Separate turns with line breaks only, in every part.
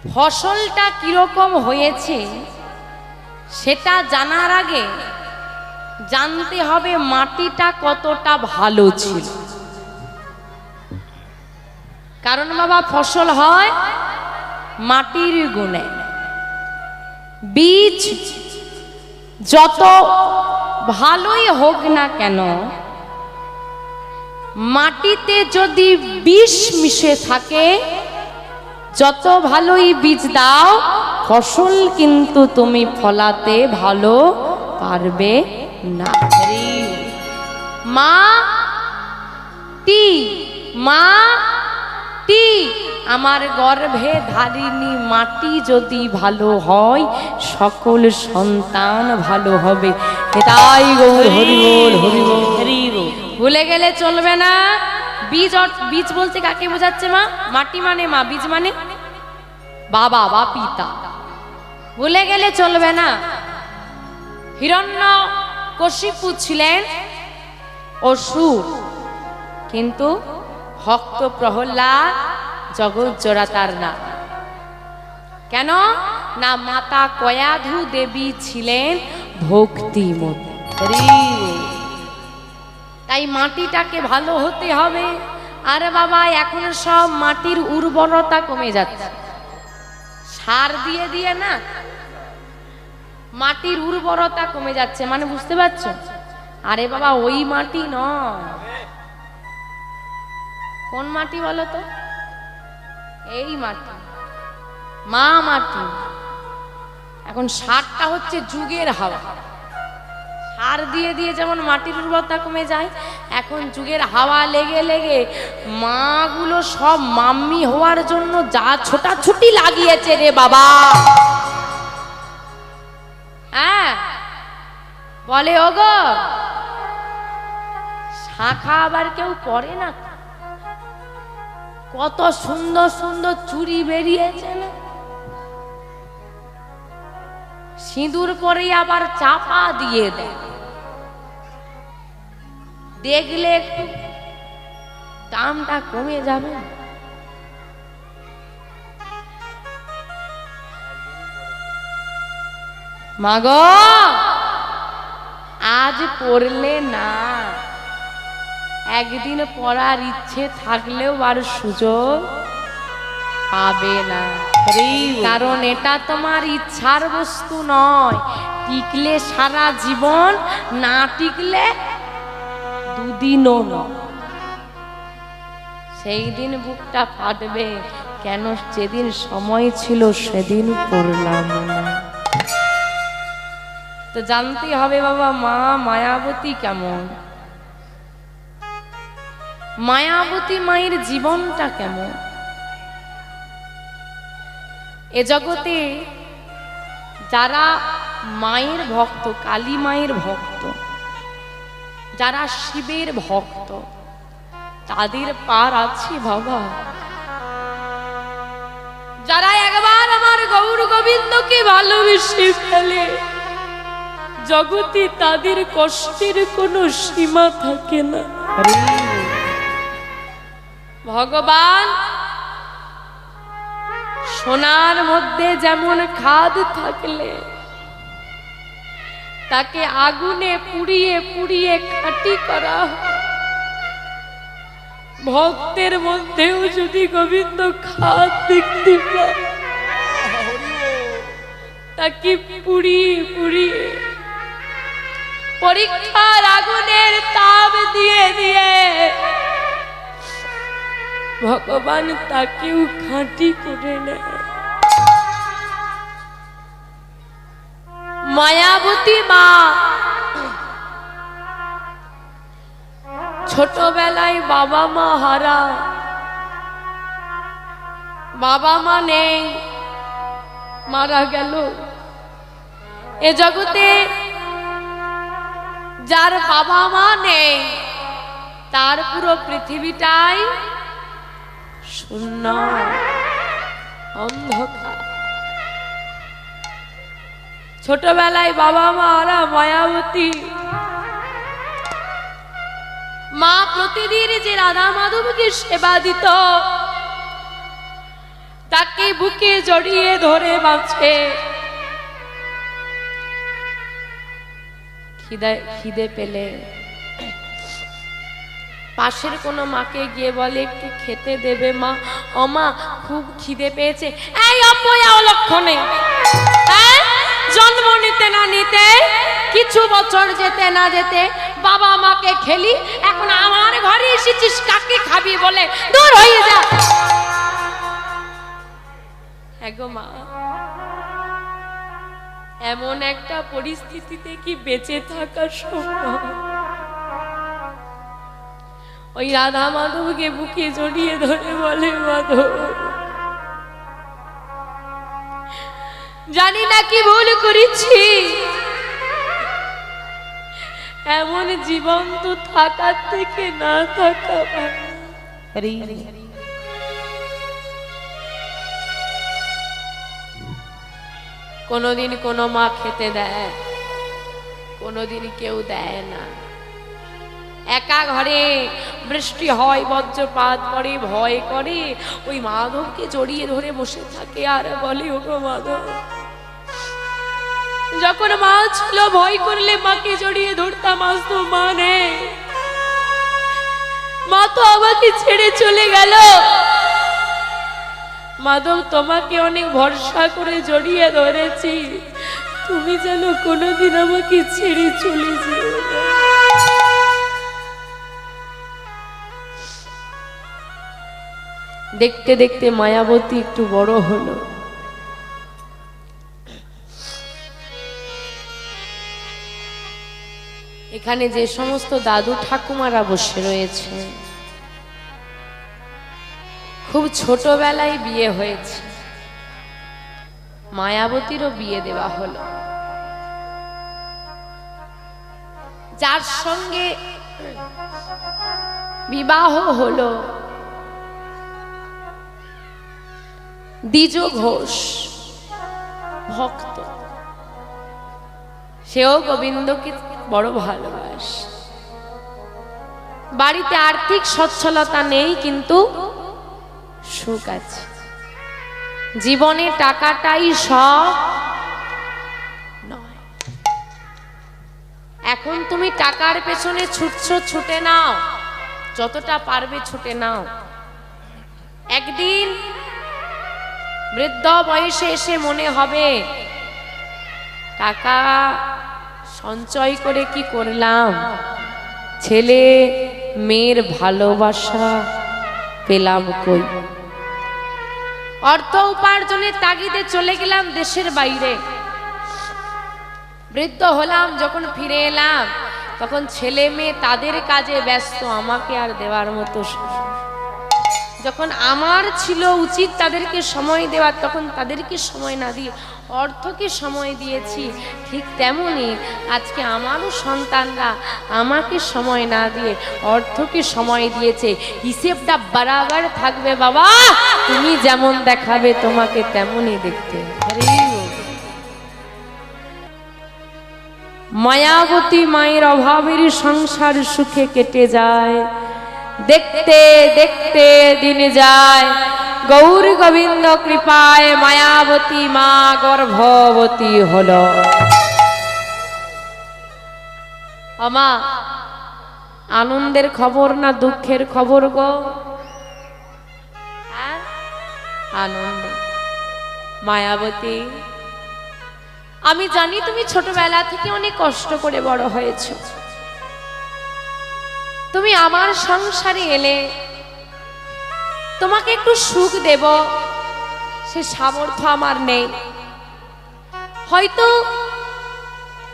ফসলটা কিরকম হয়েছে সেটা জানার আগে জানতে হবে মাটিটা কতটা ভালো ছিল। কারণ বাবা ফসল হয় মাটির গুণে। বীজ যত ভালোই হোক না কেন, মাটিতে যদি বিষ মিশে থাকে, যত ভালোই বীজ দাও ফসল কিন্তু তুমি ফলাতে ভালো পারবে না। মাটি আমার গর্ভে ধারিণী মাটি যদি ভালো হয় সকল সন্তান ভালো হবে। তাই গৌর হরি বল হরি বল হরি বল। ভুলে গেলে চলবে না। বীজ বীজ বলতে কাকে বোঝাচ্ছে মা? মাটি মানে মা, বীজ মানে বাবা বা পিতা। ভুলে গেলে চলবে না। হিরণ্যকশিপু ছিলেন অসুর, কিন্তু ভক্ত প্রহ্লাদ জগৎ জোড়া তার না। কেন না? মাতা কয়াধু দেবী ছিলেন ভক্তিমতী। তাই মাটিটাকে ভালো হতে হবে। আরে বাবা এখন সব মাটির উর্বরতা কমে যাচ্ছে, সার দিয়ে দিয়ে না মাটির উর্বরতা কমে যাচ্ছে। মানে বুঝতে পারছো? আরে বাবা ওই মাটি নয়। কোন মাটি বলো তো? এই মাটি, মা মাটি। এখন সারটা হচ্ছে যুগের হাওয়া। সার দিয়ে দিয়ে যেমন মাটির উর্বরতা কমে যায়, এখন যুগের হাওয়া লেগে লেগে মাগুলো সব মাম্মি হওয়ার জন্য যা ছোটাছুটি লাগিয়েছে রে বাবা। হ্যাঁ বলে ওগো শাখা আবার কেউ পরে না। কত সুন্দর সুন্দর চুড়ি বেরিয়েছে না, সিঁদুর পরে আবার চাপা দিয়ে দেয়। দেখলে একটু দামটা কমে যাবে। মাগো আজ পড়লে না, একদিন পড়ার ইচ্ছে থাকলেও আর সুযোগ পাবে না। কারণ এটা তোমার ইচ্ছার বস্তু নয়। টিকলে সারা জীবন, না টিকলে দুদিনও নয়। সেই দিন বুকটা ফাটবে, কেন যেদিন সময় ছিল সেদিন পড়লাম না। তো জানতে হবে বাবা মা মায়াবতী কেমন, মায়াবতী মায়ের জীবনটা কেমন। এ জগতে যারা মায়ের ভক্ত, কালী মায়ের ভক্ত, যারা শিবের ভক্ত, তাদের পার আছে বাবা। যারা একবার আমার গৌর গোবিন্দকে ভালোবেসে ফেলে, জগতে তাদের কষ্টের কোনো সীমা থাকে না। ভগবান সোনার মধ্যে যেমন খাদ থাকলে তাকে আগুনে পুড়িয়ে পুড়িয়ে খাঁটি করা হয়, ভক্তের মধ্যেও যদি গোবিন্দ খাদ দেখতে পায়, তাকে পুড়িয়ে পুড়িয়ে পরীক্ষার আগুনের তাপ দিয়ে দিয়ে ভগবান তাকেও খাঁটি করে নেয়। মায়াবতী মা ছোটবেলায় বাবা মা হারা, বাবা মা নেই, মারা গেল। এ জগতে যার বাবা মা নেই তার পুরো পৃথিবীটাই শূন্য, অন্ধকার। ছোটবেলায় বাবা মা হারা মায়াবতী মা প্রতিদিন যে রাধা মাধবকে সেবা দিত, তাকে বুকে জড়িয়ে ধরে বাঁচে। খিদে পেলে পাশের কোনো মাকে গিয়ে বলে একটু খেতে দেবে মা, ও মা খুব খিদে পেয়েছে। এই অপয়া অলক্ষণে, জন্ম নিতে না নিতে, কিছু বছর যেতে না যেতে বাবা মাকে খেলি, এখন আমার ঘরে এসেছিস কাকে খাবি বলে, দূর হয়ে যা। এগো মা, এমন একটা পরিস্থিতিতে কি বেঁচে থাকা সম্ভব? ওই রাধা মাধবকে বুকে জড়িয়ে ধরে বলে, মাধব জানি না কি ভুল করেছি, এমন জীবন তো থাকার থেকে না থাকা ভালো। কোনদিন কোনো মা খেতে দেয়, কোনদিন কেউ দেয় না। একা ঘরে বৃষ্টি হয়, বজ্রপাত পড়ে, ভয় করে, ওই মাধবকে জড়িয়ে ধরে বসে থাকে আর বলে, ওগো মাধব। যখন মা ছিল ভয় করলে মাকে জড়িয়ে ধরতাম, আজ তো মা নেই, মা তো আমাকে ছেড়ে চলে গেল। মাধব তোমাকে অনেক ভরসা করে জড়িয়ে ধরেছি, তুমি যেন কোনোদিন আমাকে ছেড়ে চলে যেও না। দেখতে দেখতে মায়াবতী একটু বড় হলো। এখানে যে সমস্ত দাদু ঠাকুমারা বসে রয়েছে, খুব ছোটবেলায় বিয়ে হয়েছে। মায়াবতীরও বিয়ে দেওয়া হলো। যার সঙ্গে বিবাহ হলো দ্বিজ ঘোষ ভক্ত, সেও গোবিন্দকে বড় ভালোবাসে। বাড়িতে আর্থিক সচ্ছলতা নেই, কিন্তু সুখ আছে। জীবনে টাকাটাই সব নয়। এখন তুমি টাকার পেছনে ছুটছো, ছুটে নাও, যতটা পারবে ছুটে নাও। একদিন বৃদ্ধ বয়সে এসে মনে হবে টাকা সঞ্চয় করে কি করলাম, ছেলে মেয়ের ভালোবাসা পেলাম কই। অর্থ উপার্জনের তাগিদে চলে গেলাম দেশের বাইরে, বৃদ্ধ হলাম, যখন ফিরে এলাম তখন ছেলে মেয়ে তাদের কাজে ব্যস্ত, আমাকে আর দেওয়ার মতো। যখন আমার ছিল উচিত তাদেরকে সময় দেওয়ার, তখন তাদেরকে সময় না দিয়ে অর্থকে সময় দিয়েছি। ঠিক তেমনি আজকে আমারও সন্তানরা আমাকে সময় না দিয়ে অর্থকে সময় দিয়েছে। হিসেবটা বরাবর থাকবে বাবা, তুমি যেমন দেখাবে তোমাকে তেমনই দেখতে। মায়াবতী মায়ের অভাবের সংসার সুখে কেটে যায়। দেখতে দেখতে দিন যায়, গৌর গোবিন্দ কৃপায় মায়াবতী মা গর্ভবতী হলো। আমা আনন্দের খবর না দুঃখের খবর গো? আনন্দ। মায়াবতী, আমি জানি তুমি ছোটবেলা থেকে অনেক কষ্ট করে বড় হয়েছ। তুমি আমার সংসারে এলে তোমাকে একটু সুখ দেব, সে সামর্থ্য আমার নেই। হয়তো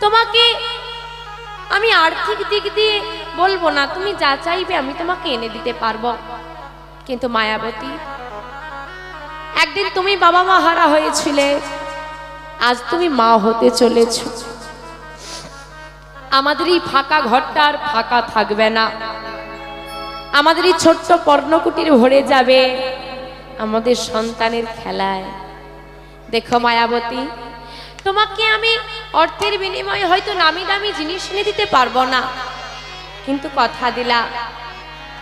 তোমাকে আমি আর্থিক দিক দিয়ে বলবো না, তুমি যা চাইবে আমি তোমাকে এনে দিতে পারবো। কিন্তু মায়াবতী, একদিন তুমি বাবা মা হারা হয়েছিলে, আজ তুমি মা হতে চলেছ। আমাদের এই ফাঁকা ঘরটা আর ফাঁকা থাকবে না, আমাদের এই ছোট্ট পর্ণকুটির ভরে যাবে আমাদের সন্তানের খেলায়। দেখো মায়াবতী, তোমাকে আমি অর্থের বিনিময়ে হয়তো নামি দামি জিনিস এনে দিতে পারবো না, কিন্তু কথা দিলা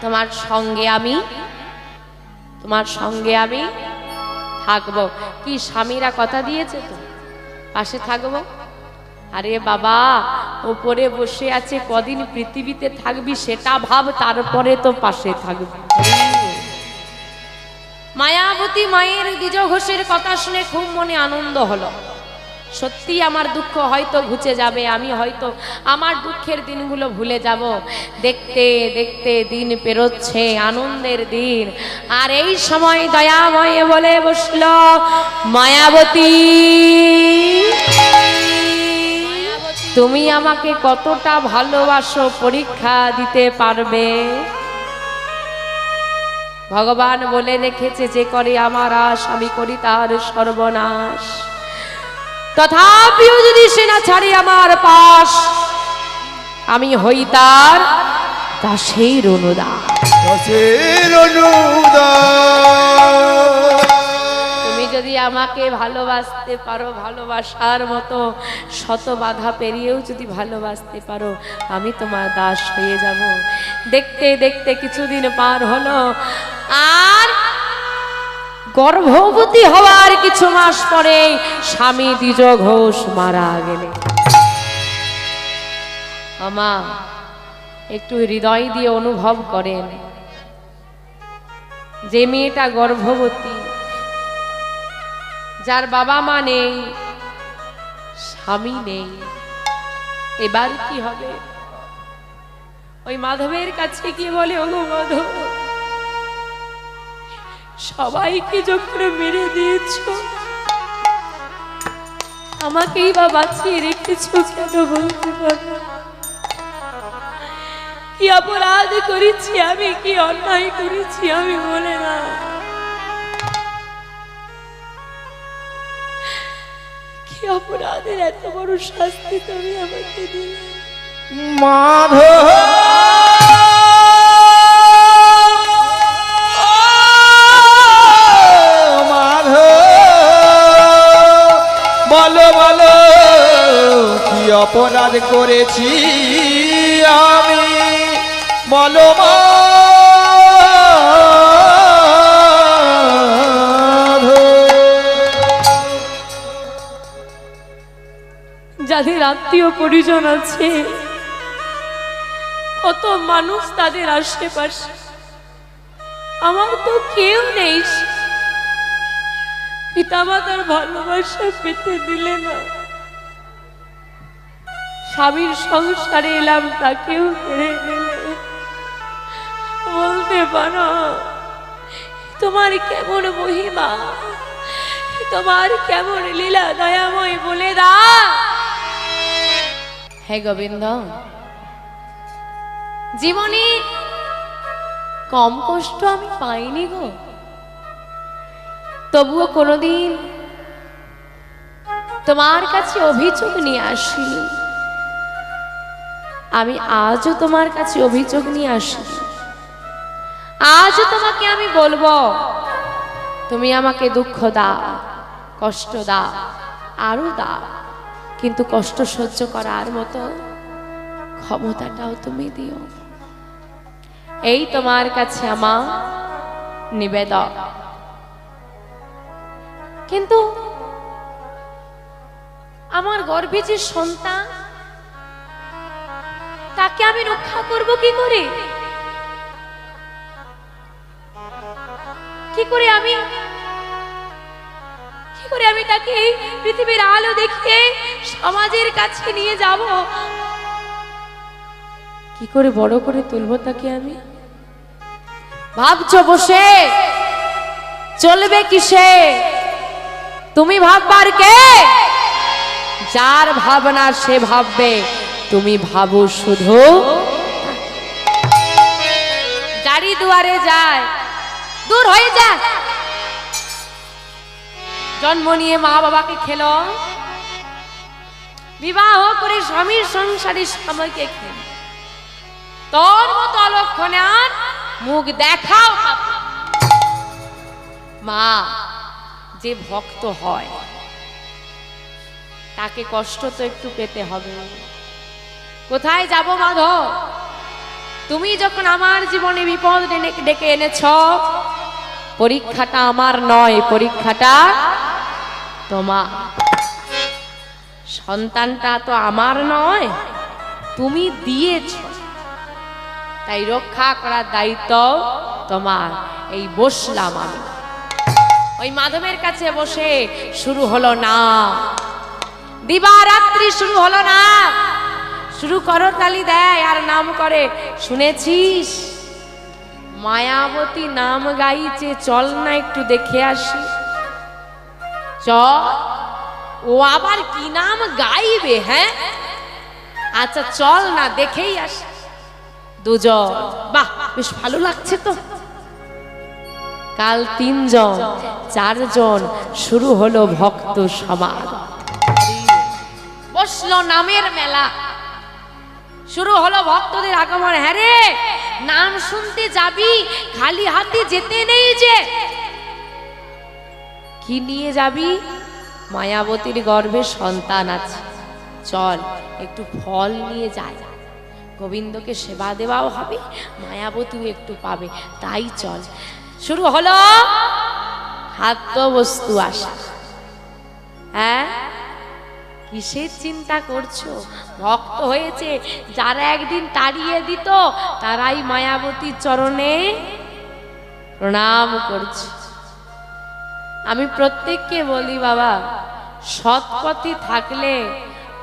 তোমার সঙ্গে আমি থাকবো। কি স্বামীরা কথা দিয়েছে তো পাশে থাকবো? আরে বাবা, উপরে বসে আছে, কদিন পৃথিবীতে থাকবি সেটা ভাব, তারপরে তো পাশে থাকবি। মায়াবতী মায়ের দ্বিজ ঘোষের কথা শুনে খুব মনে আনন্দ হলো। সত্যি আমার দুঃখ হয়তো ঘুচে যাবে, আমি হয়তো আমার দুঃখের দিনগুলো ভুলে যাব। দেখতে দেখতে দিন পেরোচ্ছে, আনন্দের দিন। আর এই সময় দয়াময় বলে বসল, মায়াবতী তুমি আমাকে কতটা ভালোবাসো পরীক্ষা দিতে পারবে? ভগবান বলে রেখেছে, যে করে আমার আশ আমি করি তার সর্বনাশ। তথাপিও যদি সে না ছাড়ে আমার পাশ, আমি হই তার দাসের অনুদান। তুমি যদি আমাকে ভালোবাসতে পারো, ভালোবাসার মতো শত বাধা পেরিয়েও যদি ভালোবাসতে পারো, আমি তোমার দাস হয়ে যাব। দেখতে দেখতে কিছুদিন পার হলো, আর গর্ভবতী হওয়ার কিছু মাস পরে স্বামী দ্বিজ ঘোষ মারা গেলে। আমা একটু হৃদয় দিয়ে অনুভব করেন, যে মেয়েটা গর্ভবতী, যার বাবা মা নেই, স্বামী নেই, এবার কি হবে? ওই মাধবের কাছে কি বলে, ওগো মাধব, সবাইকে যখন মেরে দিয়েছ, আমাকেই বা বাঁচিয়ে রেখেছ কেন বলতে পারো? কি অপরাধ করেছি আমি, কি অন্যায় করেছি আমি, বলে না। কি অপরাধের এত বড় শাস্তি তুমি আমাকে দিলে?
মাধব বলো বলো, কি অপরাধ করেছি আমি, বলো
যাদের আত্মীয় পরিজন আছে, কত মানুষ তাদের আশেপাশে, আমার তো কেউ নেই। পিতামাতার ভালোবাসা পেতে দিলে না, স্বামীর সংসারে এলাম, তাকেও কেড়ে নিলে। বলতে পারো তোমার কেমন মহিমা, তোমার কেমন লীলা, দয়াময় বলে দাও। হে গোবিন্দ, জীবনে কম কষ্ট আমি পাইনি গো, তবুও কোনোদিন তোমার কাছে অভিযোগ নিয়ে আসিনি। আমি আজও তোমার কাছে অভিযোগ নিয়ে আসি। আজও তোমাকে আমি বলবো, তুমি আমাকে দুঃখ দাও, কষ্ট দাও, আরো দাও, কিন্তু কষ্ট সহ্য করার মতো ক্ষমতাটাও তুমি দিও। এই তোমার কাছে আমার নিবেদন। কিন্তু আমার গর্ভে যে সন্তান, তাকে আমি রক্ষা করব কি করে? কি করে আমি তাকে এই পৃথিবীর আলো দেখিয়ে সমাজের কাছে নিয়ে যাব? কি করে বড় করে তুলবো তাকে আমি? ভাবছো বসে চলবে কিসে? তুমি ভাববার কে? যার ভাবনা সে ভাববে, তুমি ভাবো শুধু। গাড়ি দুয়ারে যায়, দূর হয়ে যায়। জন্ম নিয়ে মা বাবাকে খেলো, বিবাহ করে স্বামীর সংসারে সময়কে খেলো, তোর মতো অলক্ষণে আর মুখ দেখাও। মা যে ভক্ত হয় তাকে কষ্ট তো একটু পেতে হবে। কোথায় যাব মাধব? তুমি যখন আমার জীবনে বিপদ ডেকে এনেছ, পরীক্ষাটা আমার নয়, পরীক্ষাটা তোমার। সন্তানটা তো আমার নয়, তুমি দিয়েছ, তাই রক্ষা করার দায়িত্ব তোমার। এই বসলাম আমি, ওই মাধবের কাছে বসে শুরু হলো না, দিবারাত্রি শুরু হলো না। শুরু করো তালি দেয় আর নাম করে, শুনেছিস মায়াবতী নাম গাইছে, চল না একটু দেখে আসি। চল। ও আবার কি নাম গাইবে? হ্যাঁ, আচ্ছা চল না দেখেই আসি। দুজন, বাহ বেশ ভালো লাগছে তো। কাল 3 জন 4 জন, শুরু হলো ভক্ত সমাজ। বসলো নামের মেলা, শুরু হলো ভক্তদের আগমন। হ্যাঁ রে, নাম শুনতে যাবি, খালি হাতে যেতে নেই যে। কি নিয়ে যাবি? মায়াবতীর গর্ভে সন্তান আছে, চল একটু ফল নিয়ে যায়, গোবিন্দকে সেবা দেওয়াও হবে, মায়াবতীও একটু পাবে, তাই চল। শুরু হলো খাদ্য বস্তু আসা। হ্যাঁ, কিসের চিন্তা করছো? ভক্ত হয়েছে, যারা একদিন তাড়িয়ে দিত তারাই মায়াবতীর চরণে প্রণাম করছে। আমি প্রত্যেককে বলি, বাবা সৎ পথে থাকলে,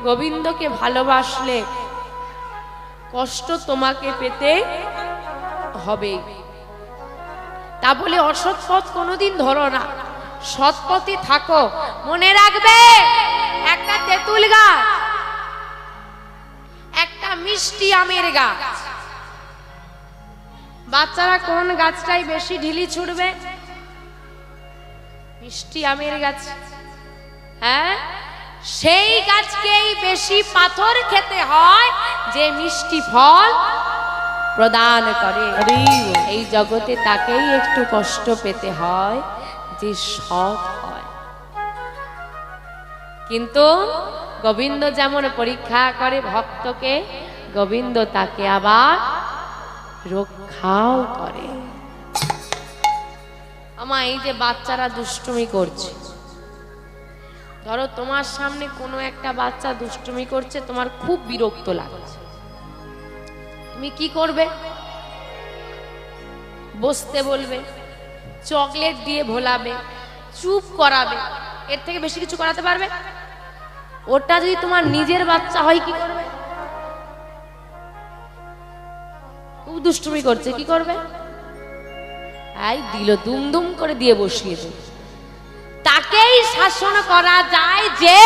গোবিন্দকে ভালোবাসলে কষ্ট তোমাকে পেতে হবে। তা বলে অসৎ পথ কোনোদিন ধরো না, সৎ পথে থাকো। মনে রাখবে, একটা তেঁতুল গাছ, একটা মিষ্টি আমের গাছ, বাচ্চারা কোন গাছটাই বেশি ঢিলি ছুটবে? মিষ্টি আমের গাছ। হ্যাঁ, সেই গাছকেই বেশি পাথর খেতে হয় যে মিষ্টি ফল প্রদান করে। এই জগতে তাকেই একটু কষ্ট পেতে হয় যে সৎ হয়। কিন্তু গোবিন্দ যেমন পরীক্ষা করে ভক্তকে, গোবিন্দ তাকে আবার রক্ষাও করে। আমা এই যে বাচ্চারা দুষ্টুমি করছে, ধরো তোমার সামনে কোনো একটা বাচ্চা দুষ্টুমি করছে, তোমার খুব বিরক্ত লাগছে, তুমি কি করবে? বসতে বলবে, চকলেট দিয়ে ভোলাবে, চুপ করাবে, এর থেকে বেশি কিছু করাতে পারবে? ওটা যদি তোমার নিজের বাচ্চা হয় কি করবে? খুব দুষ্টুমি করছে, কি করবে? এই দিল দুমদুম করে দিয়ে বসিয়ে দেবে। তাকেই শাসন করা যায় যে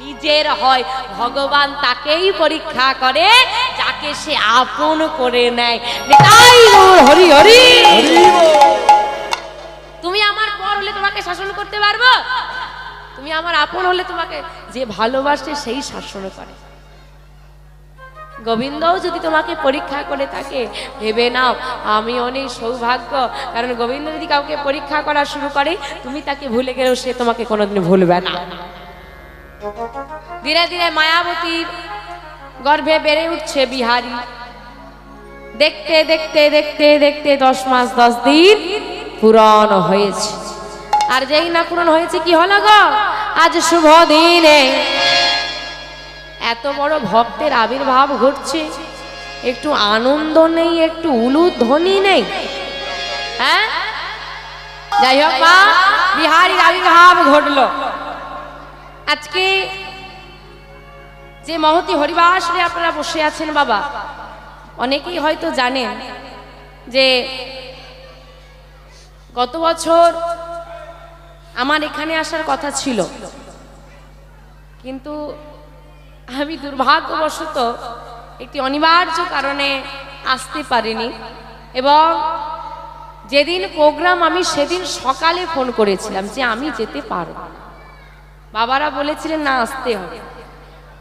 নিজের হয়। ভগবান তাকেই পরীক্ষা করে যাকে সে আপন করে নেয়। তাই হরি হরি। তুমি আমার পর হলে তোমাকে শাসন করতে পারবো? তুমি আমার আপন হলে তোমাকে যে ভালোবাসে সেই শাসন করে। গোবিন্দও যদি তোমাকে পরীক্ষা করে থাকে, ভেবে নাও আমি অনেক সৌভাগ্য, কারণ গোবিন্দ যদি কাউকে পরীক্ষা করা শুরু করে, তুমি তাকে ভুলে গেলেও সে তোমাকে কোনোদিন ভুলবে না। ধীরে ধীরে মায়াবতীর গর্ভে বেড়ে উঠছে বিহারী। দেখতে দেখতে দেখতে দেখতে 10 মাস 10 দিন পূরণ হয়েছে। আর যেই না পূরণ হয়েছে, কি হলো গো? আজ শুভ দিনে এত বড় ভক্তের আবির্ভাব ঘটছে, একটু আনন্দ নেই, একটু উলুধ্বনি নেই? হ্যাঁ, যাই হোক মা, বিহারীর আবির্ভাব ঘটলো। আজকে যে মহতি হরিবাসরে আপনারা বসে আছেন বাবা, অনেকেই হয়তো জানেন যে গত বছর আমার এখানে আসার কথা ছিল, কিন্তু আমি দুর্ভাগ্যবশত একটি অনিবার্য কারণে আসতে পারিনি। এবং যেদিন প্রোগ্রাম, আমি সেদিন সকালে ফোন করেছিলাম যে আমি যেতে পারব। বাবারা বলেছিলেন না, আসতে হবে।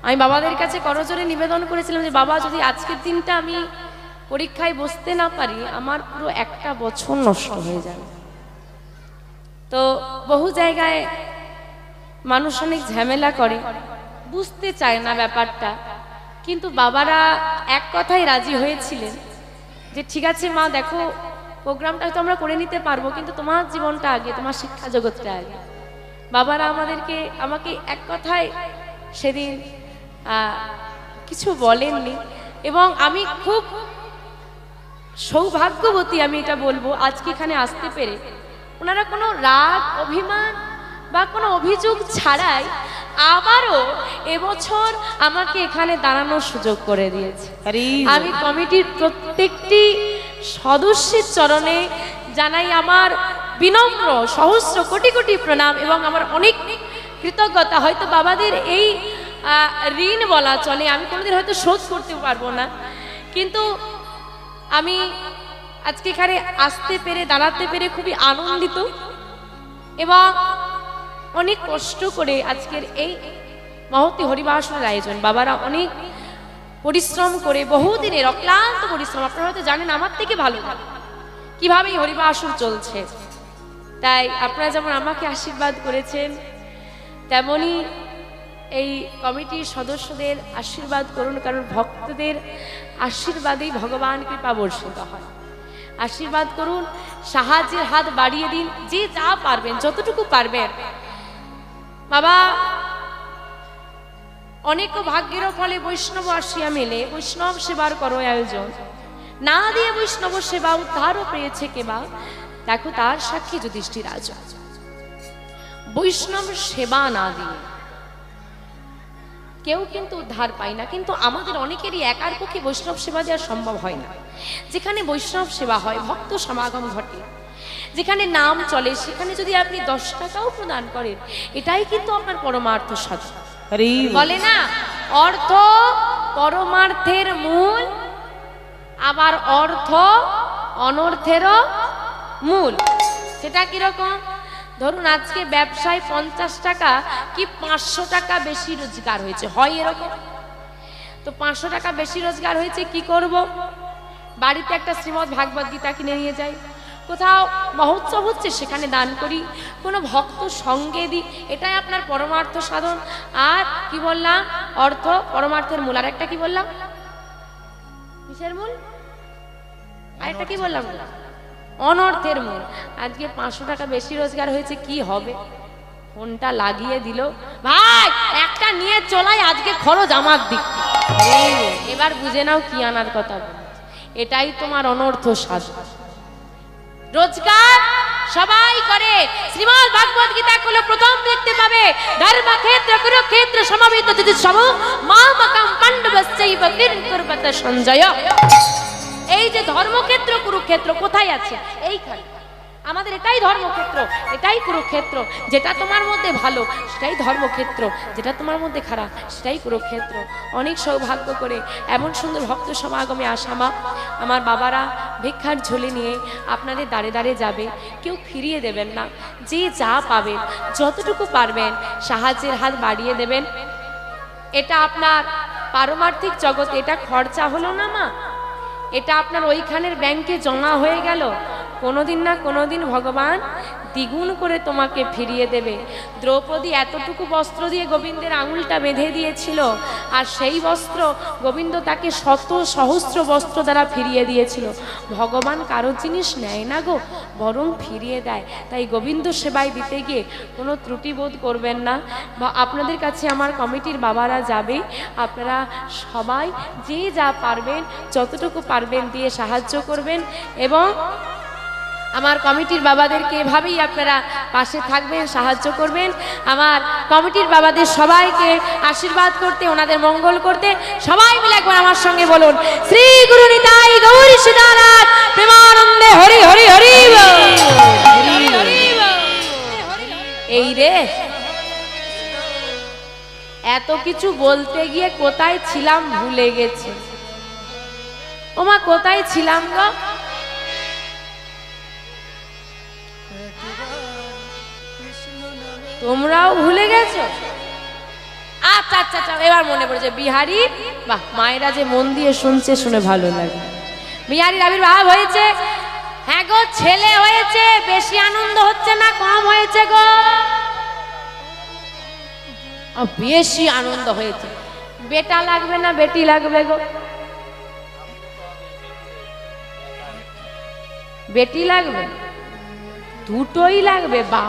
আমি বাবাদের কাছে করজোরে নিবেদন করেছিলাম যে বাবা, যদি আজকের দিনটা আমি পরীক্ষায় বসতে না পারি, আমার পুরো একটা বছর নষ্ট হয়ে যাবে। তো বহু জায়গায় মানুষ অনেক ঝামেলা করে, বুঝতে চায় না ব্যাপারটা, কিন্তু বাবারা এক কথায় রাজি হয়েছিলেন যে ঠিক আছে মা, দেখো প্রোগ্রামটা হয়তো আমরা করে নিতে পারবো, কিন্তু তোমার জীবনটা আগে, তোমার শিক্ষা জগৎটা আগে। বাবারা আমাকে এক কথায় সেদিন কিছু বলেননি, এবং আমি খুব সৌভাগ্যবতী, আমি এটা বলবো, আজকে এখানে আসতে পেরে ওনারা কোনো রাগ অভিমান বা কোনো অভিযোগ ছাড়াই আবারও এবছর আমাকে এখানে দাঁড়ানোর সুযোগ করে দিয়েছে। আমি কমিটির প্রত্যেকটি সদস্যের চরণে জানাই আমার বিনম্র সহস্র কোটি কোটি প্রণাম এবং আমার অনেক কৃতজ্ঞতা। হয়তো বাবাদের এই ঋণ বলা চলে, আমি কোনোদিন হয়তো শোধ করতে পারবো না, কিন্তু আমি আজকে এখানে আসতে পেরে, দাঁড়াতে পেরে খুবই আনন্দিত এবং অনেক কষ্ট করে আজকের এই মহতী হরিবাসনের আয়োজন। বাবারা অনেক পরিশ্রম করে, বহুদিনের অক্লান্ত পরিশ্রম, আপনারা হয়তো জানেন আমার থেকে ভালো কিভাবে এই হরিবাসর চলছে। তাই আপনারা যেমন আমাকে আশীর্বাদ করেছেন, তেমনি এই কমিটির সদস্যদের আশীর্বাদ করুন, কারণ ভক্তদের আশীর্বাদেই ভগবান কৃপা বর্ষিত হয়। আশীর্বাদ করুন, সাহায্যের হাত বাড়িয়ে দিন, যে যা পারবেন, যতটুকু পারবেন। বাবা অনেক ভাগ্যের ফলে বৈষ্ণব আসিয়া মেলে, বৈষ্ণব সেবার করো আয়োজন, না দিয়ে বৈষ্ণব সেবা উদ্ধারও পেয়েছে কেবা, দেখো তার সাক্ষী যুধিষ্ঠির রাজা। বৈষ্ণব সেবা না দিয়ে কেউ কিন্তু উদ্ধার পায় না, কিন্তু আমাদের অনেকেরই একার পক্ষে বৈষ্ণব সেবা দেওয়া সম্ভব হয় না। যেখানে বৈষ্ণব সেবা হয়, ভক্ত সমাগম ঘটে, যেখানে নাম চলে, সেখানে যদি আপনি 10 টাকাও প্রদান করেন, এটাই কিন্তু আপনার পরমার্থ সাধন। বলে না, অর্থ পরমার্থের মূল, আবার অর্থ অনর্থেরও মূল। সেটা কিরকম? ধরুন আজকে ব্যবসায় 50 টাকা কি 500 টাকা বেশি রোজগার হয়েছে, হয় এরকম? তো 500 টাকা বেশি রোজগার হয়েছে, কি করব? বাড়িতে একটা শ্রীমদ্ ভাগবত গীতা কিনে নিয়ে যাই, কোথাও মহোৎসব হচ্ছে সেখানে দান করি, কোনো ভক্ত সঙ্গে দিই, এটাই আপনার পরমার্থ সাধন। আর কি বললাম? অর্থ পরমার্থের মূল। আর একটা কি বললাম? কিসের মূল? আর একটা কি বললাম? অনর্থের মূল। আজকে 500 টাকা বেশি রোজগার হয়েছে, কি হবে? ফোনটা লাগিয়ে দিল, ভাই একটা নিয়ে চলাই, আজকে খরচ আমার দিক। এবার বুঝে নাও কি আনার কথা। এটাই তোমার অনর্থ সাধন। রোজগার সবাই করে, শ্রীমদ্ ভাগবত গীতা খুলে প্রথম দেখতে পাবে, ধর্মক্ষেত্র কুরুক্ষেত্র সমবেত যদি সম মামকম পাণ্ডবস্যৈব কিঙ্করবত সঞ্জয়। এই যে ধর্মক্ষেত্র কুরুক্ষেত্র কোথায় আছে? এইখানে। আমাদের এটাই ধর্মক্ষেত্র, এটাই কুরুক্ষেত্র। যেটা তোমার মধ্যে ভালো সেটাই ধর্মক্ষেত্র, যেটা তোমার মধ্যে খারাপ সেটাই কুরুক্ষেত্র। অনেক সৌভাগ্য করে এমন সুন্দর ভক্ত সমাগমে আসা মা, আমার বাবারা ভিক্ষার ঝুলি নিয়ে আপনাদের দাঁড়ে দাঁড়ে যাবে, কেউ ফিরিয়ে দেবেন না। যে যা পাবেন, যতটুকু পারবেন সাহায্যের হাত বাড়িয়ে দেবেন। এটা আপনার পারমার্থিক জগতে এটা খরচা হলো না মা, এটা আপনার ওইখানের ব্যাংকে জমা হয়ে গেল। কোনোদিন না কোনোদিন ভগবান দ্বিগুণ করে তোমাকে ফিরিয়ে দেবে। দ্রৌপদী এতটুকু বস্ত্র দিয়ে গোবিন্দের আঙুলটা বেঁধে দিয়েছিল, আর সেই বস্ত্র গোবিন্দ তাকে শত সহস্র বস্ত্র দ্বারা ফিরিয়ে দিয়েছিল। ভগবান কারো জিনিস নেয় না গো, বরং ফিরিয়ে দেয়। তাই গোবিন্দ সেবায় দিতে গিয়ে কোনো ত্রুটি বোধ করবেন না। বা আপনাদের কাছে আমার কমিটির বাবারা যাবে, আপনারা সবাই যে যা পারবেন, যতটুকু পারবেন দিয়ে সাহায্য করবেন, এবং আমার কমিটির বাবাদেরকে এভাবেই আপনারা পাশে থাকবেন, সাহায্য করবেন। আমার কমিটির বাবাদের সবাইকে আশীর্বাদ করতে, ওনাদের মঙ্গল করতে সবাই মিলে একবার আমার সঙ্গে বলুন, শ্রী গুরু নিতাই গৌর সীতানাথ প্রেমানন্দে হরি হরি হরি। এই রে, এত কিছু বলতে গিয়ে কোথায় ছিলাম ভুলে গেছি। ওমা কোথায় ছিলাম গো? তোমরাও ভুলে গেছো? আচ্ছা আচ্ছা আচ্ছা, এবার মনে পড়েছে। বিহারি, বাহ, মায়েরা যে মন দিয়ে শুনছে, শুনে ভালো লাগে। বিহারির আবির্ভাব হয়েছে। হ্যাঁ গো, ছেলে হয়েছে। বেশি আনন্দ হচ্ছে না কম হয়েছে গো? বেশি আনন্দ হয়েছে। বেটা লাগবে না বেটি লাগবে গো? বেটি লাগবে, দুটোই লাগবে। বা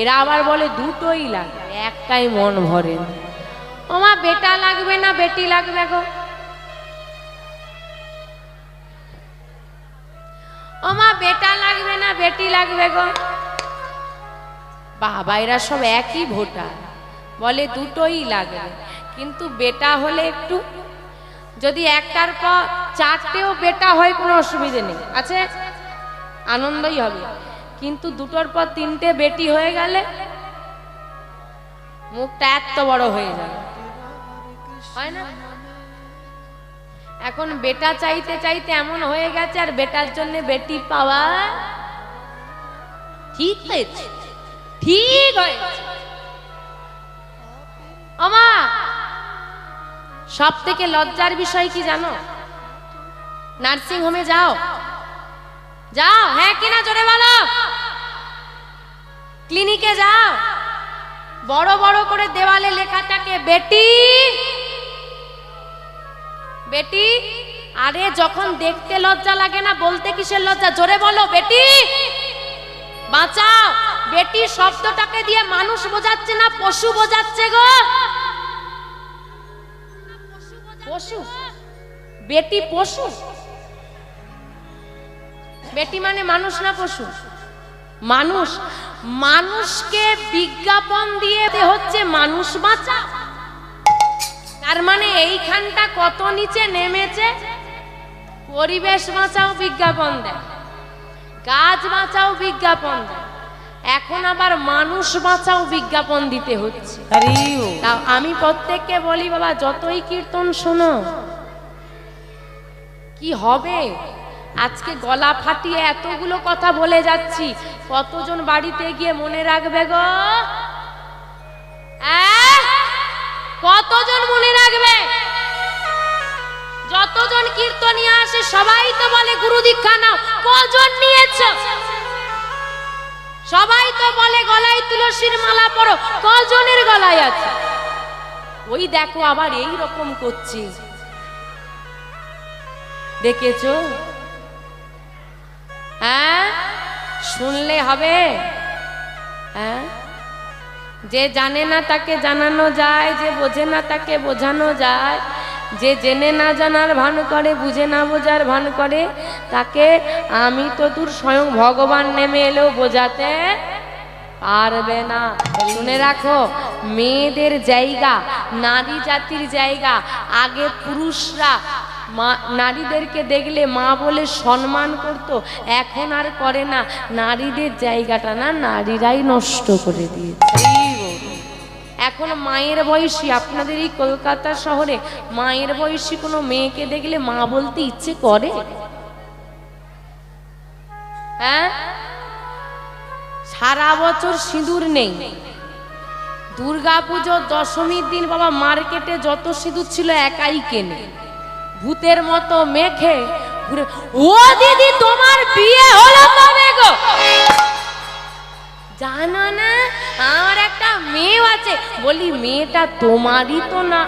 এরা আবার বলে দুটোই লাগবে, একটাই মন ভরে না। ওমা বেটা লাগবে না বেটি লাগবে গো? ওমা বেটা লাগবে না বেটি লাগবে গো? বাবা এরা সব একই ভোটার, বলে দুটোই লাগবে। কিন্তু বেটা হলে একটু, যদি একটার পর চারটেও বেটা হয় কোনো অসুবিধে নেই, আছে আনন্দই হবে। কিন্তু দুটোর পর তিনটে বেটি হয়ে গেলে মুখটা এত বড় হয়ে যাবে, হয় না? এখন বেটা চাইতে চাইতে এমন হয়ে গেছে, আর বেটার জন্য বেটি পাওয়া ঠিক হয়েছে, ঠিক হয়েছে। আমা সব থেকে লজ্জার বিষয় কি জানো? নার্সিং হোমে যাও, যাও, হ্যাঁ কিনা জোরে বলো। ক্লিনিকে যাও, বড় বড় করে দেওয়ালে লেখা থাকে বেটি বেটি। আরে যখন দেখতে লজ্জা লাগে না, বলতে কিসের লজ্জা? জোরে বলো বেটি বাঁচাও। বেটি শব্দটাকে দিয়ে মানুষ বোঝাচ্ছে না পশু বোঝাচ্ছে গো? পশু? বেটি পশু? বেটি মানে মানুষ না পশু? মানুষ। মানুষকে বিজ্ঞাপন দিয়ে হচ্ছে মানুষ বাঁচা। তার মানে এইখানটা কত নিচে নেমেছে। পরিবেশ বাঁচাও বিজ্ঞাপন দেয়, গাছ বাঁচাও বিজ্ঞাপন দেয়, এখন আবার মানুষ বাঁচাও বিজ্ঞাপন দিতে হচ্ছে। তাও আমি প্রত্যেককে বলি, বাবা যতই কীর্তন শোনো কি হবে? আজকে গলা ফাটিয়ে এতগুলো কথা বলে যাচ্ছি, কতজন বাড়িতে গিয়ে মনে রাখবে গো? কতজন মনে রাখবে? যতজন কীর্তনিয়া আসে সবাই তো বলে গুরু দীক্ষা নাও, কজন নিয়েছ? সবাই তো বলে গলায় তুলসীর মালা পরো, কজনের গলায় আছে? ওই দেখো আবার এই রকম করছে, দেখেছো? হ্যাঁ, শুনলে হবে? হ্যাঁ, যে জানে না তাকে জানানো যায়, যে বোঝে না তাকে বোঝানো যায়, যে জেনে না জানার ভান করে, বুঝে না বোঝার ভান করে, তাকে আমি তো তোর স্বয়ং ভগবান নেমে এলেও বোঝাতে পারবে না। শুনে রাখো, মেয়েদের জায়গা, নারী জাতির জায়গা, আগে পুরুষরা নারীদেরকে দেখলে মা বলে সম্মান করত, এখন আর করে না। নারীদের জায়গাটা না নারীরাই নষ্ট করে দিয়েছে। এখন মায়ের বয়সী, আপনাদের এই কলকাতা শহরে মায়ের বয়সী কোনো মেয়েকে দেখলে মা বলতে ইচ্ছে করে? হ্যাঁ, সারা বছর সিঁদুর নেই, দুর্গা পুজো দশমীর দিন বাবা মার্কেটে যত সিঁদুর ছিল একাই কেনে, ভূতের মতো মেখে ঘুরে। ও দিদি তোমার বিয়ে হলো কবে গো? জানো না আমার একটা মেয়ে আছে? বলি মেয়েটা তোমারই তো না।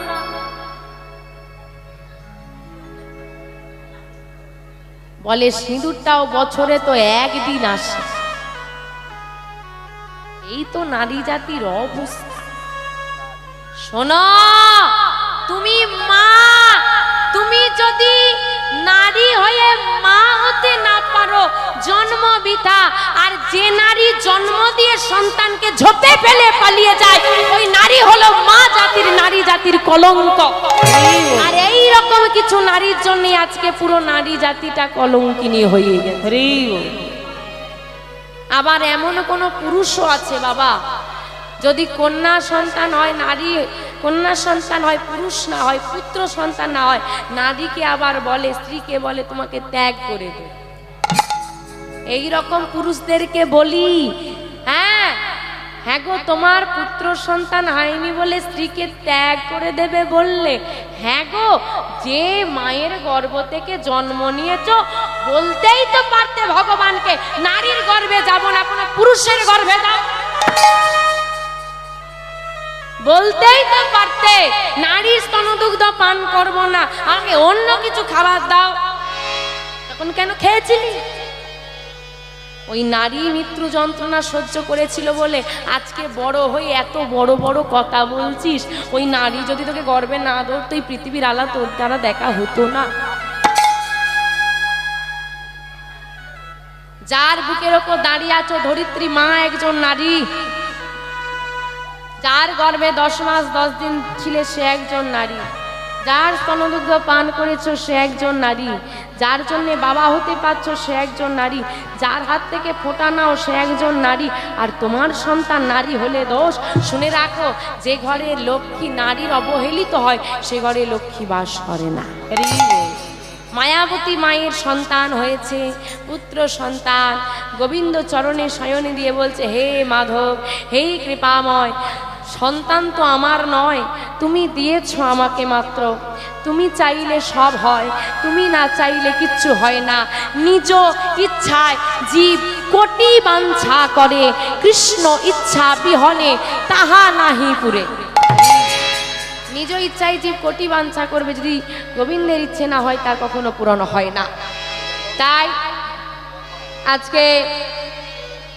বলে সিঁদুরটাও বছরে তো একদিন আসে। এই তো নারী জাতির অবস্থা। শোনো, তুমি মা, তুমি যদি নারী হয়ে মা হতে না পারো জন্ম বৃথা। আর যে নারী জন্ম দিয়ে সন্তানকে ঝোপে ফেলে পালিয়ে যায়, ওই নারী হলো মা জাতির, নারী জাতির কলঙ্ক। আর এই রকম কিছু নারীর জন্য আজকে পুরো নারী জাতিটা কলঙ্কিনী হয়ে গেছে। আবার এমন কোন পুরুষও আছে বাবা, যদি কন্যা সন্তান হয়, নারী কন্যা সন্তান হয়, পুরুষ না হয়, পুত্র সন্তান না হয়, নারীকে আবার বলে, স্ত্রীকে বলে তোমাকে ত্যাগ করে দে। এই রকম পুরুষদেরকে বলি, হ্যাঁ হ্যাঁ গো, তোমার পুত্র সন্তান হয়নি বলে স্ত্রীকে ত্যাগ করে দেবে বললে? হ্যাঁ গো, যে মায়ের গর্ভ থেকে জন্ম নিয়েছো, বলতেই তো পারতে ভগবানকে নারীর গর্ভে যাব না, কোনো পুরুষের গর্ভে যাব। বলতেই তো পারতে নারীর স্তনদুগ্ধ পান করব না, আগে অন্য কিছু খাবার দাও। তখন কেন খেয়েছিলি? ওই নারী মৃত্যু যন্ত্রণা সহ্য করেছিল বলে আজকে বড় হয়ে এত বড় বড় কথা বলছিস। ওই নারী যদি তোকে গর্বে না ধরতো এই পৃথিবীর আলা তোর দ্বারা দেখা হতো না। যার বুকের ওপর দাঁড়িয়ে আছো ধরিত্রী মা একজন নারী, যার গর্ভে 10 মাস 10 দিন ছিলে সে একজন নারী, যার স্তনদুগ্ধ পান করেছো সে একজন নারী, যার জন্য বাবা হতে পারছো সে একজন নারী, যার হাত থেকে ফোঁটা নাও সে একজন নারী। আর তোমার সন্তান নারী হলে দোষ? শুনে রাখো, যে ঘরে লক্ষ্মী নারীর অবহেলিত হয় সে ঘরে লক্ষ্মী বাস করে না। মায়াবতী মায়ের সন্তান হয়েছে, পুত্র সন্তান। গোবিন্দ চরণে শয়নে দিয়ে বলছে, হে মাধব, হে কৃপাময়, সন্তান তো আমার নয়, তুমি দিয়েছ আমাকে মাত্র। তুমি চাইলে সব হয়, তুমি না চাইলে কিচ্ছু হয় না। নিজ ইচ্ছায় জীব কোটি বাঞ্ছা করে, কৃষ্ণ ইচ্ছা বিহনে তাহা নাহি পুরে। নিজ ইচ্ছায় জীব কোটি বাঞ্ছা করবে, যদি গোবিন্দের ইচ্ছে না হয় তা কখনো পূরণ হয় না। তাই আজকে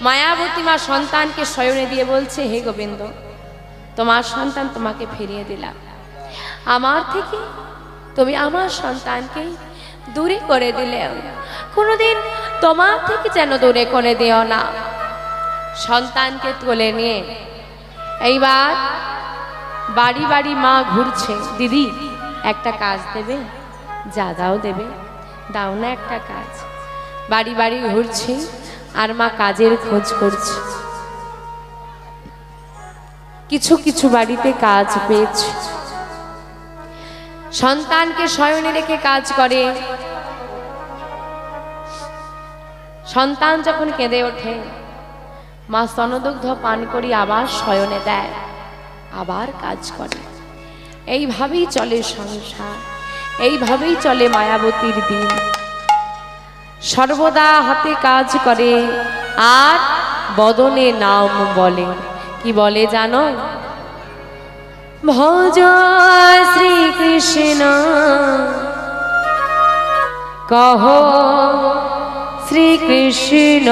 মায়াবতী মা সন্তানকে শয়নে দিয়ে বলছে, হে গোবিন্দ, তোমার সন্তান তোমাকে ফিরিয়ে দিলাম, আমার থেকে তুমি আমার সন্তানকে দূরে করে দিলে, কোনোদিন তোমার থেকে যেন দূরে করে দিও না। সন্তানকে তুলে নিয়ে এইবার বাড়ি বাড়ি মা ঘুরছে, দিদি একটা কাজ দেবে? যা দাও দেবে, দাও না একটা কাজ। বাড়ি বাড়ি ঘুরছে আর মা কাজের খোঁজ করছে। কিছু কিছু বাড়িতে কাজ পেয়েছে, সন্তানকে শয়নে রেখে কাজ করে। সন্তান যখন কেঁদে ওঠে, মা স্তনদুগ্ধ পান করি আবার শয়নে দেয়, আবার কাজ করে। এইভাবেই চলে সংসার, এইভাবেই চলে মায়াবতীর দিন। সর্বদা হাতে কাজ করে আর বদনে নাম বলে। কি বলে জানো? ভজ শ্রীকৃষ্ণ কহ শ্রীকৃষ্ণ,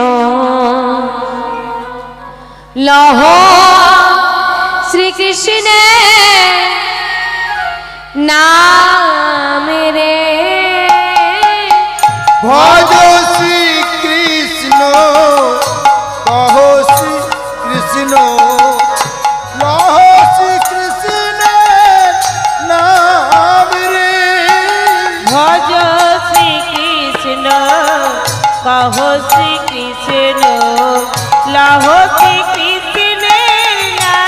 লহ শ্রীকৃষ্ণ নাম রে।
ভজ শ্রীকৃষ্ণ কহ শ্রীকৃষ্ণ, লহ শ্রীকৃষ্ণ নাম রে।
ভজ শ্রীকৃষ্ণ কহ শ্রীকৃষ্ণ, লহ শ্রীকৃষ্ণ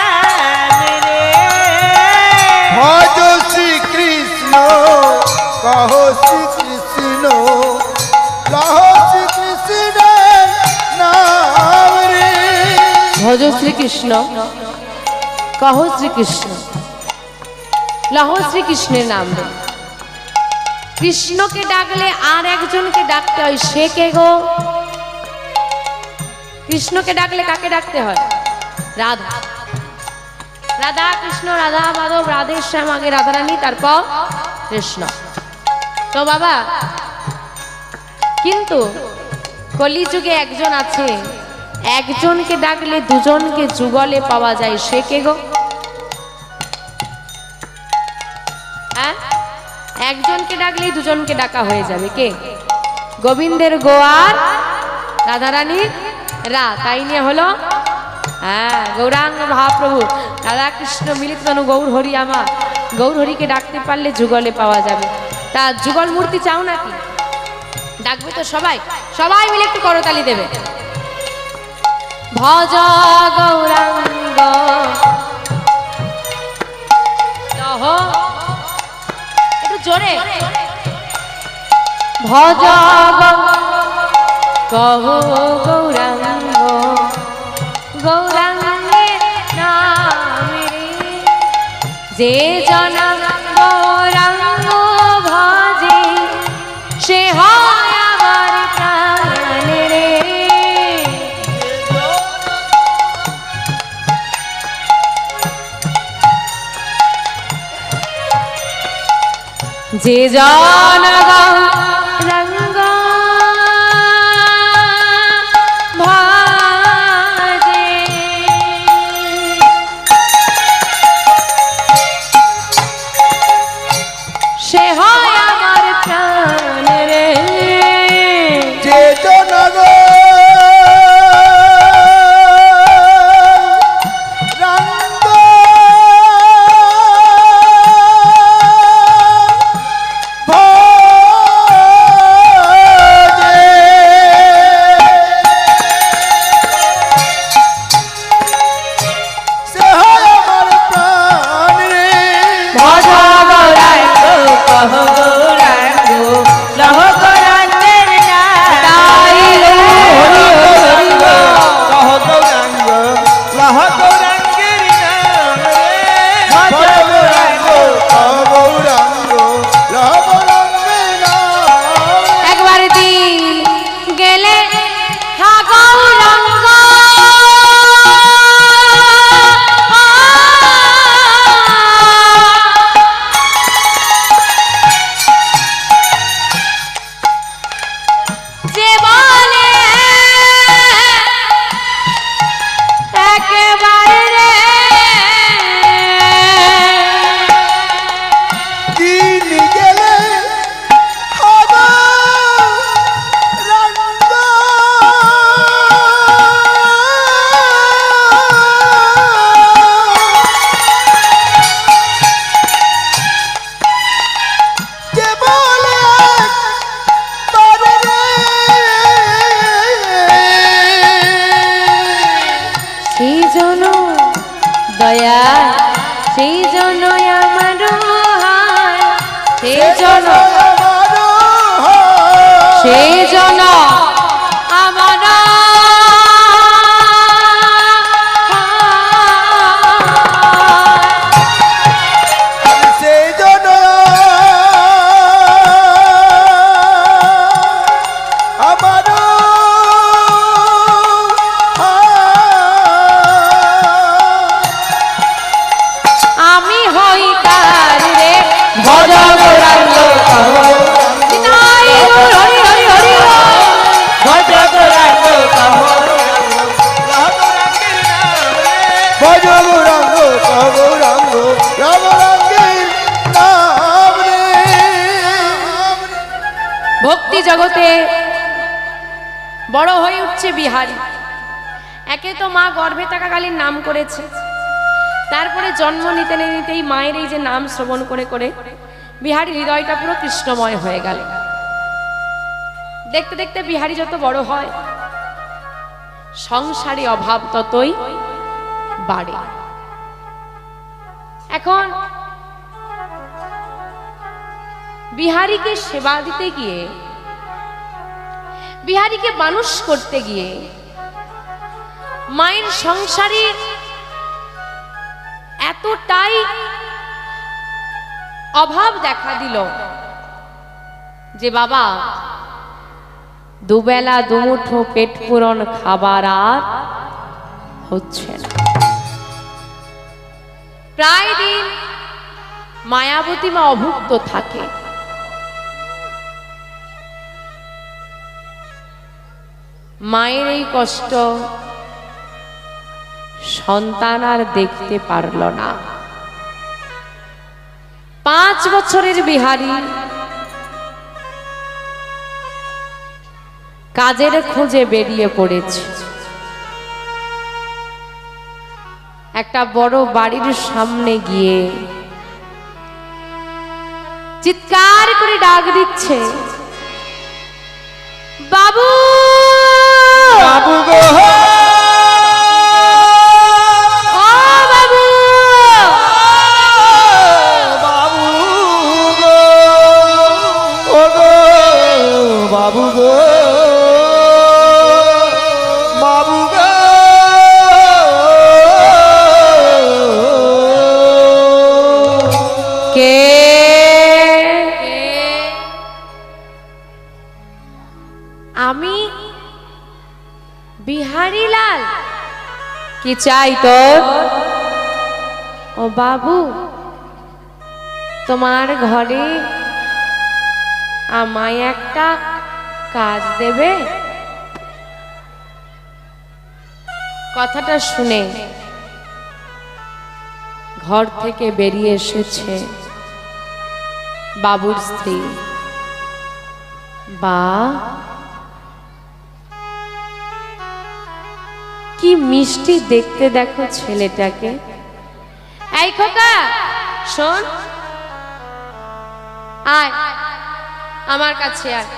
নাম রে।
ভজ শ্রীকৃষ্ণ কহ শ্রীকৃষ্ণ, লহ শ্রীকৃষ্ণ নাম রে।
ভজ শ্রীকৃষ্ণ কহ শ্রীকৃষ্ণ, লহ শ্রীকৃষ্ণের নাম রে। কৃষ্ণকে ডাকলে আর একজনকে ডাকতে হয়, সে কে গো? কৃষ্ণকে ডাকলে কাকে ডাকতে হয়? রাধা। রাধা কৃষ্ণ, রাধা মাধব, রাধের শ্যাম, আগে রাধারানী, তারপর কৃষ্ণ। তো বাবা, কিন্তু কলিযুগে একজন আছে, একজনকে ডাকলে দুজনকে যুগলে পাওয়া যায়, সে কে গো? হ্যাঁ, একজনকে ডাকলেই দুজনকে ডাকা হয়ে যাবে। কে? গোবিন্দের গোয়ার রাধারানীর রা, তাই নিয়ে হলো হ্যাঁ গৌরাঙ্গ মহাপ্রভু রাধা কৃষ্ণ মিলিত তনু গৌর হরি আমার। গৌর হরিকে ডাকতে পারলে যুগলে পাওয়া যাবে। তা যুগল মূর্তি চাও নাকি? ডাকবে তো সবাই, সবাই মিলে একটু করতালি দেবে। ভজ গৌরাঙ্গ লহ, একটু জোরে। ভজ কহ গৌরাঙ্গ, গৌরাঙ্গের নামে যে জন গৌরাঙ্গ ভজে, সে হয় আমার প্রাণ রে। যে জন গৌরাঙ্গ দয়া সেই জন্য আমার সেই জন্য সেই জন্য আমার
সেই জন্য আমার
আমি হই তার রে ভজ গৌরাঙ্গ হরি হরি হরি
ভজ গৌরাঙ্গ
ভজ গৌরাঙ্গ গৌরাঙ্গ রাম রাঙ্গের নাম রে।
ভক্তি জগতে বড় হয়ে উঠছে বিহারী। একে তো মা গর্ভে থাকাকালীন নাম করেছে, তারপরে জন্ম নিতে নিতেই মায়ের এই যে নাম শ্রবণ করে করে বিহারী হৃদয়টা পুরো কৃষ্ণময় হয়ে গেল। দেখতে দেখতে বিহারী যত বড় হয় সংসারে অভাব ততই বাড়ে। এখন বিহারীকে সেবা দিতে গিয়ে, বিহারীকে মানুষ করতে গিয়ে মায়ের সংসারের এতটাই অভাব দেখা দিল যে বাবা দুবেলা দুমুঠো পেট পূরণ খাবার আর হচ্ছে না। প্রায় দিন মায়াবতী মা অভুক্ত থাকে। মায়ের এই কষ্ট সন্তান আর দেখতে পারল না। 5 বছরের বিহারী কাজের খোঁজে বেরিয়ে পড়েছে। একটা বড় বাড়ির সামনে গিয়ে চিৎকার করে ডাক দিচ্ছে, বাবু
বাবু গো
ও বাবু,
বাবু গো ও গো বাবু গো বাবু গো
কে আমি বিহারী লাল, কি চাই তোর? ও বাবু, তোমার ঘরে আমায় একটা কাজ দেবে? কথাটা শুনে ঘর থেকে বেরিয়ে এসেছে বাবুর স্ত্রী। বা কি মিষ্টি দেখতে দেখো ছেলেটাকে। এই খোকা শোন, আয় আমার কাছে আয়।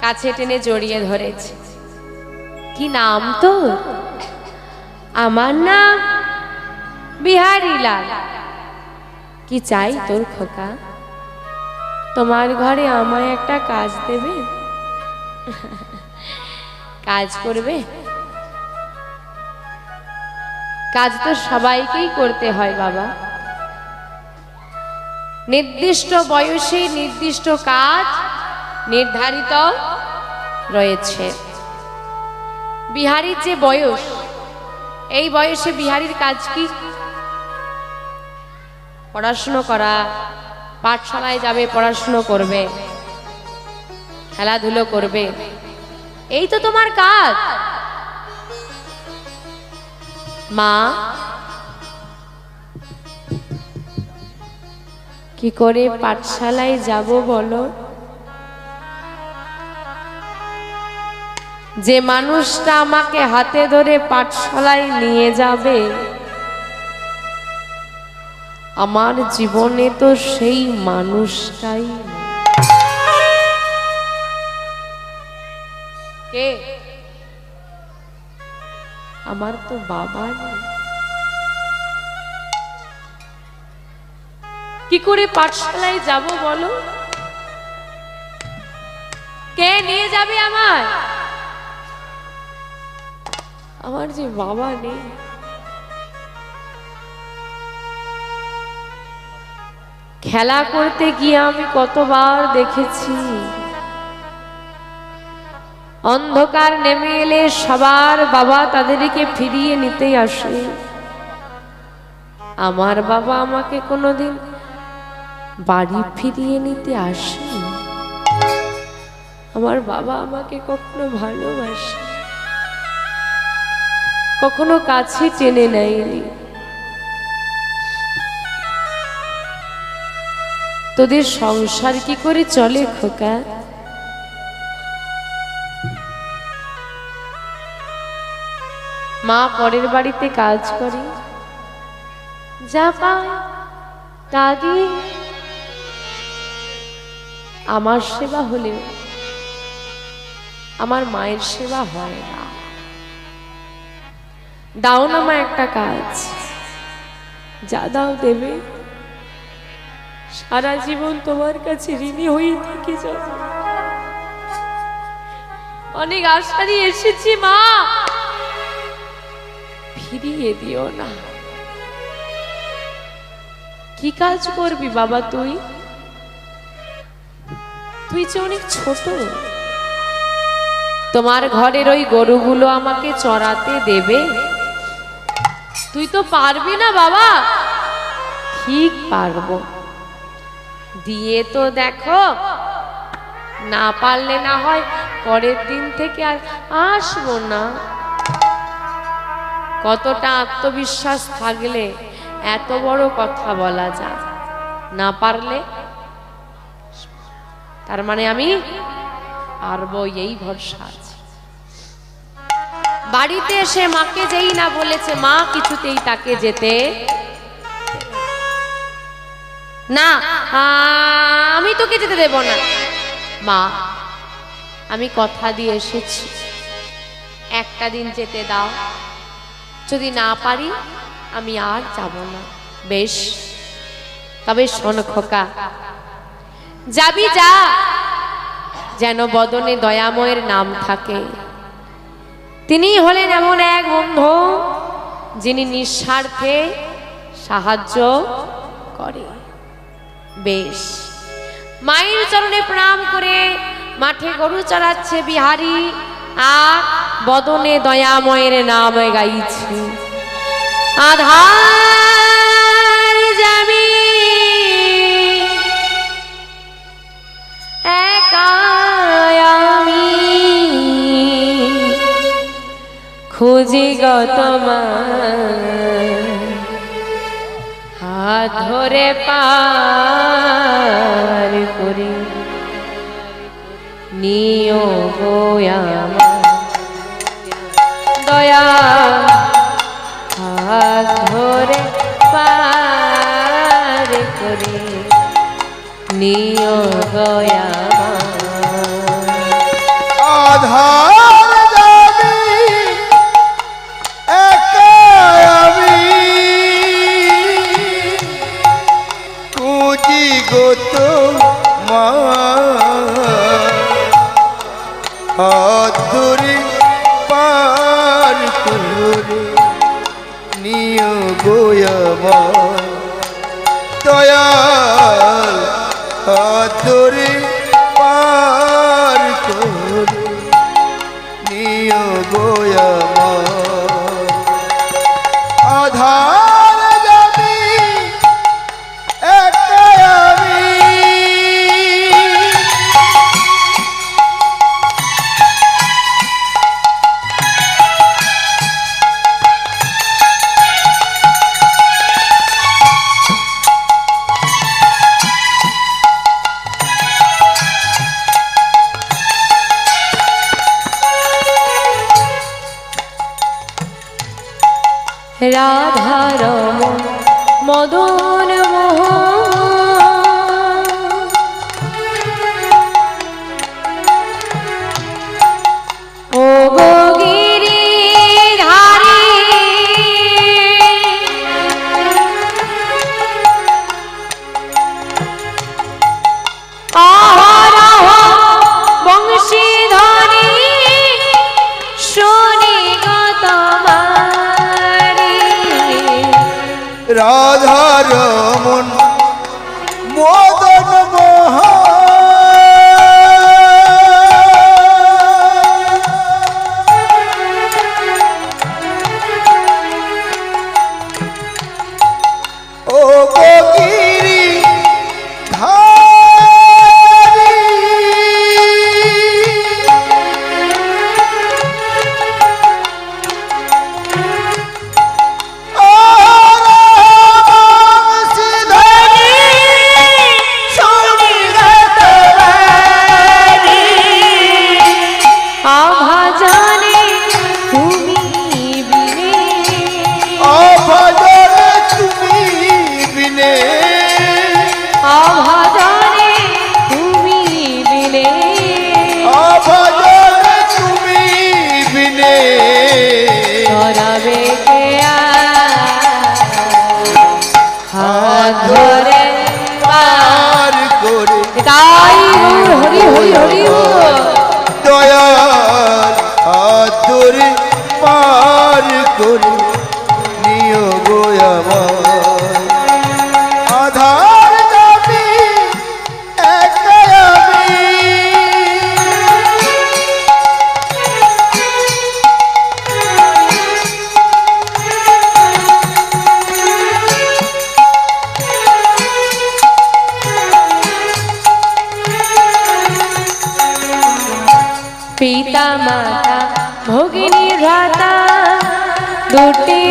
কাছে টেনে জড়িয়ে ধরেছে। কি নাম তোর? আমার নাম বিহারী লাল। কি চাই তোর খোকা? তোমার ঘরে আমায় একটা কাজ দেবে? কাজ করবে? কাজ তো সবাইকেই করতে হয় বাবা। নির্দিষ্ট বয়সে নির্দিষ্ট কাজ নির্ধারিত রয়েছে। বিহারীর যে বয়স, এই বয়সে বিহারীর কাজ কি? পড়াশুনো করা, পাঠশালায় যাবে, পড়াশুনো করবে, খেলাধুলো করবে, এই তো তোমার কাজ। মা কি করে পাঠশালায় যাব বলো? যে মানুষটা আমাকে হাতে ধরে পাঠশালায় নিয়ে যাবে, আমার জীবনে তো সেই মানুষটাই নেই। কে? আমার তো বাবা নেই। কি করে পাঠশালায় যাব বলো? কে নিয়ে যাবে আমায়? আমার যে বাবা নেই। খেলা করতে গিয়ে আমি কতবার দেখেছি অন্ধকার নেমে এলে সবার বাবা তাদেরকে ফিরিয়ে নিতে আসে। আমার বাবা আমাকে কোনোদিন বাড়ি ফিরিয়ে নিতে আসে? আমার বাবা আমাকে কখনো ভালোবাসে, কখনো কাছে টেনে নেয়নি। তোদের সংসার কি করে চলে খোকা? মা পরের বাড়িতে কাজ করে, যা পায় তা দিয়ে আমার সেবা হলেও আমার মায়ের সেবা হয় না। দাও না মা একটা কাজ, যা দাও দেবে, সারা জীবন তোমার কাছে ঋণী হয়ে থেকে যাব। অনেক আশা নিয়ে এসেছি মা, ফিরিয়ে দিও না। কি কাজ করবি বাবা তুই? তুই যে অনেক ছোট, তোমার ঘরের ওই গরুগুলো আমাকে চড়াতে দেবে? তুই তো পারবি না বাবা। ঠিক পারবো, দিয়ে তো দেখো, না পারলে না হয় পরের দিন থেকে আর আসবো না। কতটা আত্মবিশ্বাস থাকলে এত বড় কথা বলা যায়? না পারলে তার মানে আমি পারবো, এই ভরসা আছে। বাড়িতে এসে মাকে যেই না বলেছে, মা কিছুতেই তাকে যেতে না, আমি তোকে যেতে দেব না। মা, আমি কথা দিয়ে এসেছি, একটা দিন যেতে দাও, যদি না পারি আমি আর যাব না। বেশ, তবে শোন খোকা, যাবি যা, যেন বদনে দয়াময়ের নাম থাকে। তিনি হলেন এমন এক বন্ধু যিনি নিঃস্বার্থে সাহায্য করে। বেশ, মায়ের চরণে প্রণাম করে মাঠে গরু চড়াচ্ছে বিহারী, আর বদনে দয়াময়ের নাম গাইছে। আধার যাবি একা আমি, খুঁজি গো তোমার, হাত ধরে পার করি নিও গো আমার দয়া, হাত ধরে পার করি নিও গো আমার।
আধার যাবি একা আমি, খুঁজি গো তোমার, হাত ধরে পার করে নিও গো আমার দয়াল, হাত ধরে পার করে নিও গো আমার। আধার যাবি একা আমি,
রাধা রমন মদন মোহন, ও গো গিরিধারী,
রাধার মন মদন মোহন ও গিরি ধারি
আভা জানে তুমি বিনে
অভজন তুমি বিনে
আভা জানে তুমি বিনে
অভজন তুমি বিনে
ধরাবে কে হাত ধরে
পার করে
তাই হরি হরি হরি বল।
দয়াল আদরে পার করে নিও গো আমার আধার আমি একা আমি
পিতা মাতা ভগিনী ভ্রাতা দুটি